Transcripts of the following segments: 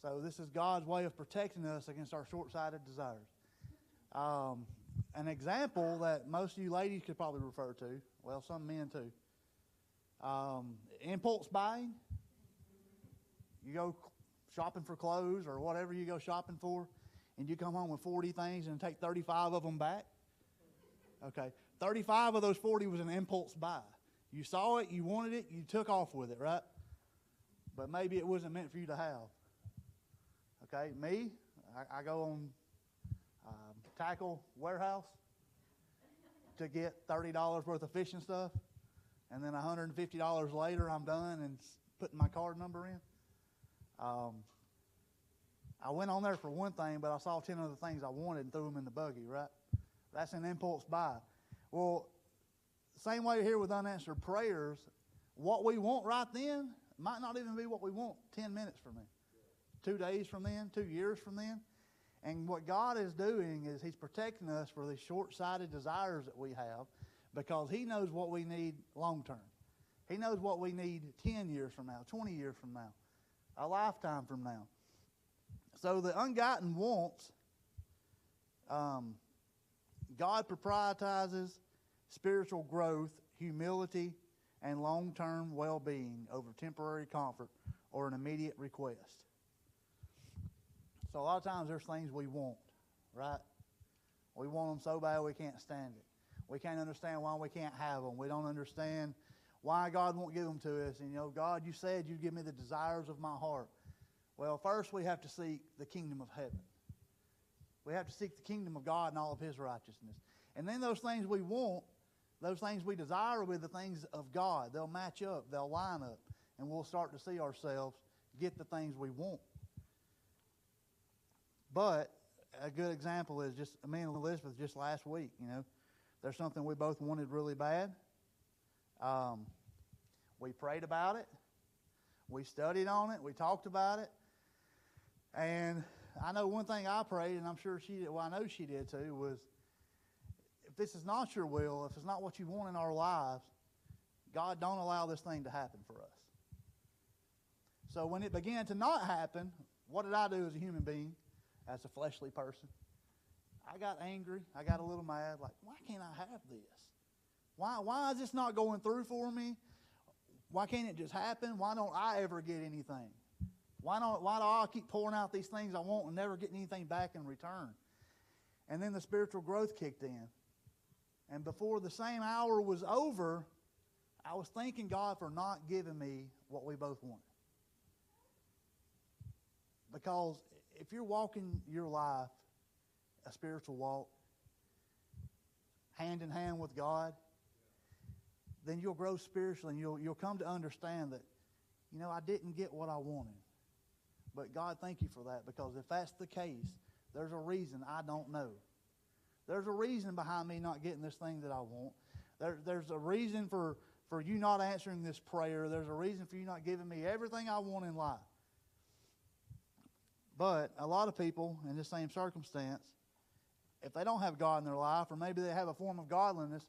So this is God's way of protecting us against our short-sighted desires. An example that most of you ladies could probably refer to, well, some men too, impulse buying. You go shopping for clothes or whatever you go shopping for, and you come home with 40 things and take 35 of them back. Okay, 35 of those 40 was an impulse buy. You saw it, you wanted it, you took off with it, right? But maybe it wasn't meant for you to have. Okay, me, I go on Tackle Warehouse to get $30 worth of fishing stuff, and then $150 later I'm done and putting my card number in. I went on there for one thing, but I saw 10 other things I wanted and threw them in the buggy, right? That's an impulse buy. Well, same way here with unanswered prayers, what we want right then might not even be what we want 10 minutes from then, 2 days from then, 2 years from then. And what God is doing is He's protecting us for the short-sighted desires that we have, because He knows what we need long term. He knows what we need 10 years from now, 20 years from now, a lifetime from now. So the ungotten wants, God prioritizes spiritual growth, humility, and long-term well-being over temporary comfort or an immediate request. So a lot of times there's things we want, right? We want them so bad we can't stand it. We can't understand why we can't have them. We don't understand why God won't give them to us. And, God, you said you'd give me the desires of my heart. Well, first we have to seek the kingdom of heaven. We have to seek the kingdom of God and all of His righteousness. And then those things we want, those things we desire with the things of God, they'll match up, they'll line up, and we'll start to see ourselves get the things we want. But a good example is just me and Elizabeth just last week, There's something we both wanted really bad. We prayed about it. We studied on it. We talked about it. And I know one thing I prayed, and I'm sure she did, well, I know she did too, was if this is not your will, if it's not what you want in our lives, God, don't allow this thing to happen for us. So when it began to not happen, what did I do as a human being, as a fleshly person? I got angry. I got a little mad, like, why can't I have this? Why is this not going through for me? Why can't it just happen? Why don't I ever get anything? Why do I keep pouring out these things I want and never getting anything back in return? And then the spiritual growth kicked in. And before the same hour was over, I was thanking God for not giving me what we both wanted. Because if you're walking your life, a spiritual walk, hand in hand with God, then you'll grow spiritually and you'll come to understand that, I didn't get what I wanted. But God, thank you for that, because if that's the case, there's a reason I don't know. There's a reason behind me not getting this thing that I want. There's a reason for you not answering this prayer. There's a reason for you not giving me everything I want in life. But a lot of people in this same circumstance, if they don't have God in their life, or maybe they have a form of godliness,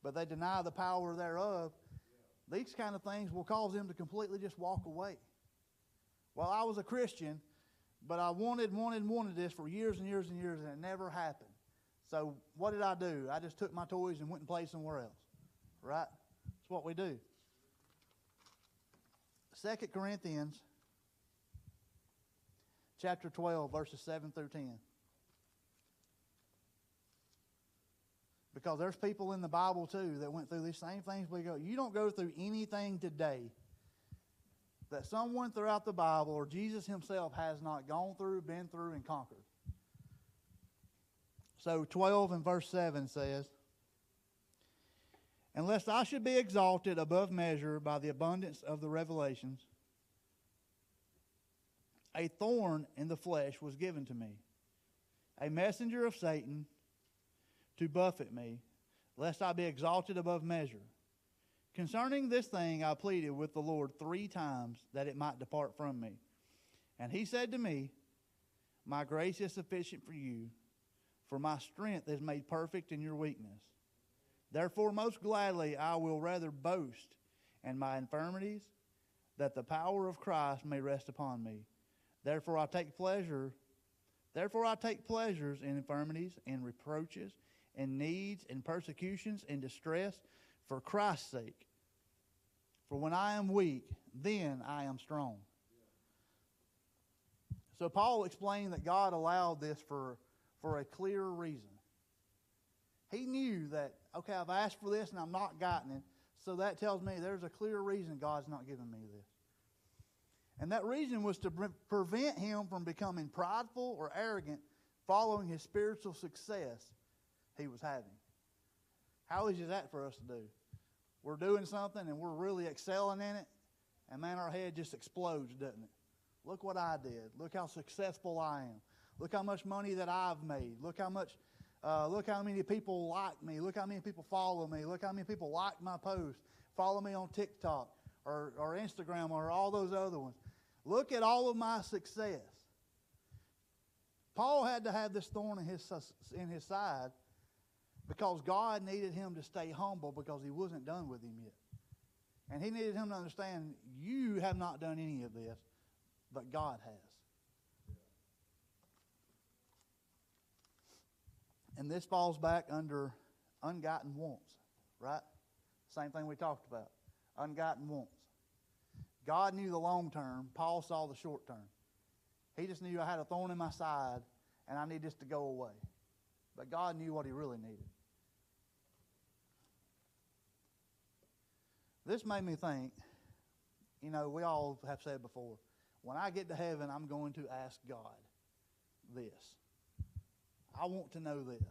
but they deny the power thereof, these kind of things will cause them to completely just walk away. Well, I was a Christian, but I wanted this for years and years and years, and it never happened. So what did I do? I just took my toys and went and played somewhere else. Right? That's what we do. 2 Corinthians chapter 12, verses 7 through 10. Because there's people in the Bible too that went through these same things we go. You don't go through anything today that someone throughout the Bible or Jesus Himself has not gone through, been through, and conquered. So 12 and verse 7 says, "Unless I should be exalted above measure by the abundance of the revelations, a thorn in the flesh was given to me, a messenger of Satan to buffet me, lest I be exalted above measure. Concerning this thing I pleaded with the Lord 3 times that it might depart from me. And He said to me, My grace is sufficient for you, for my strength is made perfect in your weakness. Therefore most gladly I will rather boast in my infirmities, that the power of Christ may rest upon me. Therefore I take pleasures in infirmities, in reproaches, in needs, in persecutions, in distress, for Christ's sake. For when I am weak, then I am strong. So Paul explained that God allowed this for a clear reason. He knew that, okay, I've asked for this and I'm not gotten it, so that tells me there's a clear reason God's not giving me this. And that reason was to prevent him from becoming prideful or arrogant following his spiritual success he was having. How easy is that for us to do? We're doing something and we're really excelling in it, and man, our head just explodes, doesn't it? Look what I did. Look how successful I am. Look how much money that I've made. Look how many people like me. Look how many people follow me. Look how many people like my post. Follow me on TikTok or Instagram or all those other ones. Look at all of my success. Paul had to have this thorn in his side because God needed him to stay humble because he wasn't done with him yet. And he needed him to understand, you have not done any of this, but God has. And this falls back under ungotten wants, right? Same thing we talked about. Ungotten wants. God knew the long term. Paul saw the short term. He just knew I had a thorn in my side and I need this to go away. But God knew what he really needed. This made me think, we all have said before, when I get to heaven, I'm going to ask God this. I want to know this.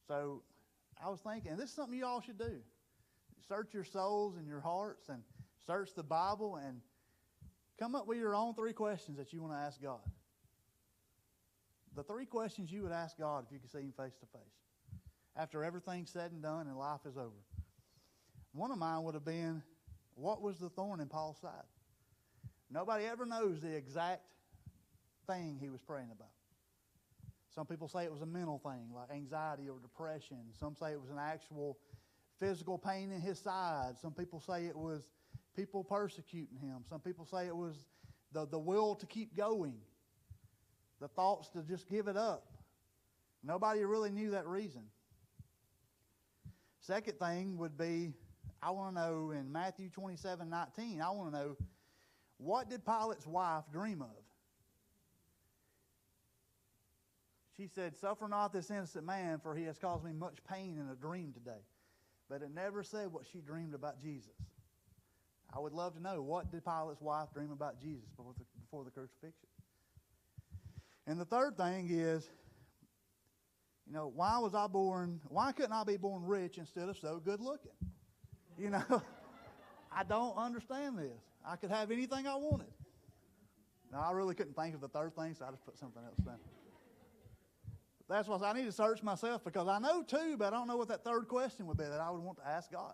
So I was thinking, this is something you all should do. Search your souls and your hearts and search the Bible and come up with your own 3 questions that you want to ask God. The 3 questions you would ask God if you could see him face to face. After everything's said and done and life is over. One of mine would have been, what was the thorn in Paul's side? Nobody ever knows the exact thing he was praying about. Some people say it was a mental thing, like anxiety or depression. Some say it was an actual physical pain in his side. Some people say it was people persecuting him. Some people say it was the will to keep going, the thoughts to just give it up. Nobody really knew that reason. Second thing would be, I want to know in Matthew 27:19, I want to know, what did Pilate's wife dream of? She said, suffer not this innocent man, for he has caused me much pain in a dream today. But it never said what she dreamed about Jesus. I would love to know, what did Pilate's wife dream about Jesus before the crucifixion? And the third thing is, why couldn't I be born rich instead of so good looking? I don't understand this. I could have anything I wanted. Now, I really couldn't think of the third thing, so I just put something else down. That's why I need to search myself, because I know 2, but I don't know what that third question would be that I would want to ask God.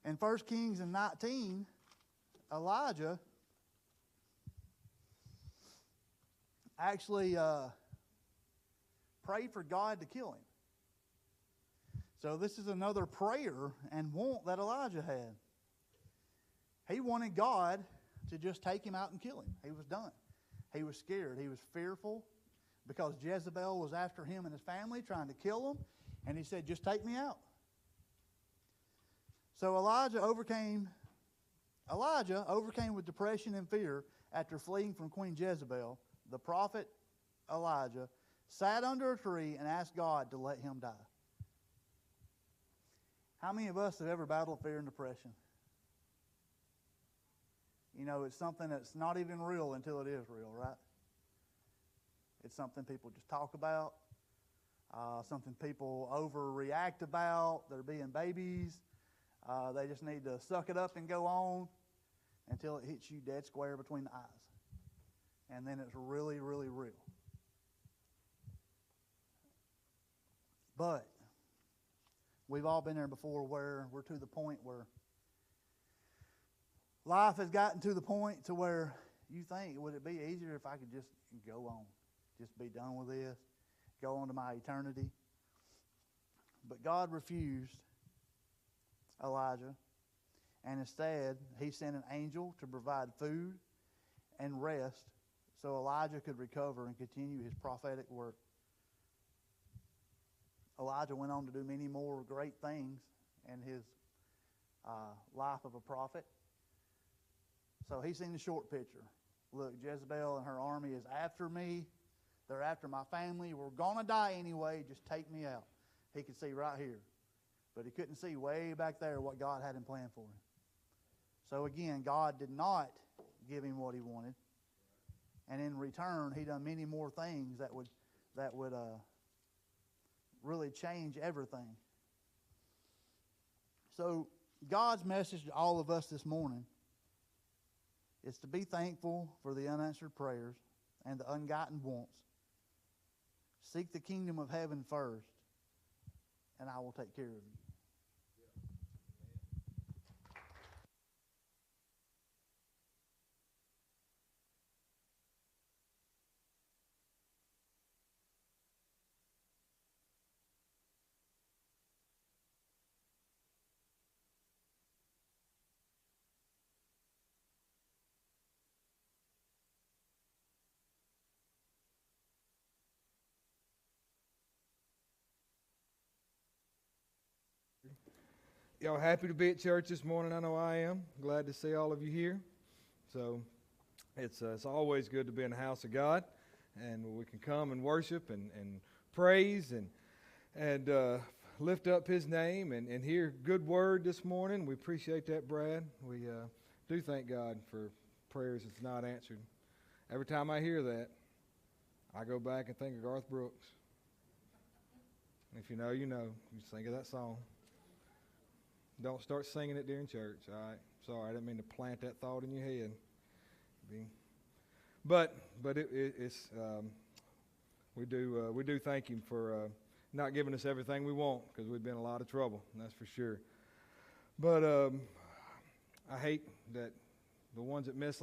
In 1 Kings 19, Elijah actually prayed for God to kill him. So this is another prayer and want that Elijah had. He wanted God to just take him out and kill him. He was done. He was scared. He was fearful because Jezebel was after him and his family, trying to kill him. And he said, just take me out. So Elijah overcame with depression and fear after fleeing from Queen Jezebel. The prophet Elijah sat under a tree and asked God to let him die. How many of us have ever battled fear and depression? It's something that's not even real until it is real, right? It's something people just talk about, something people overreact about. They're being babies. They just need to suck it up and go on until it hits you dead square between the eyes. And then it's really, really real. But we've all been there before, where we're to the point where life has gotten to the point to where you think, would it be easier if I could just go on, just be done with this, go on to my eternity? But God refused Elijah, And instead, he sent an angel to provide food and rest so Elijah could recover and continue his prophetic work. Elijah went on to do many more great things in his life of a prophet. So he's seen the short picture. Look, Jezebel and her army is after me. They're after my family. We're going to die anyway. Just take me out. He could see right here. But he couldn't see way back there what God had in plan for him. So again, God did not give him what he wanted. And in return, he done many more things that would really change everything. So God's message to all of us this morning is to be thankful for the unanswered prayers and the ungotten wants. Seek the kingdom of heaven first, and I will take care of you. Y'all happy to be at church this morning? I know I am. Glad to see all of you here. So it's always good to be in the house of God, and we can come and worship and praise and lift up His name and hear good word this morning. We appreciate that, Brad. We do thank God for prayers that's not answered. Every time I hear that, I go back and think of Garth Brooks. If you know, you know. You just think of that song. Don't start singing it during church, all right? Sorry, I didn't mean to plant that thought in your head. But it's we do thank Him for not giving us everything we want, because we've been in a lot of trouble, and that's for sure. But I hate that the ones that miss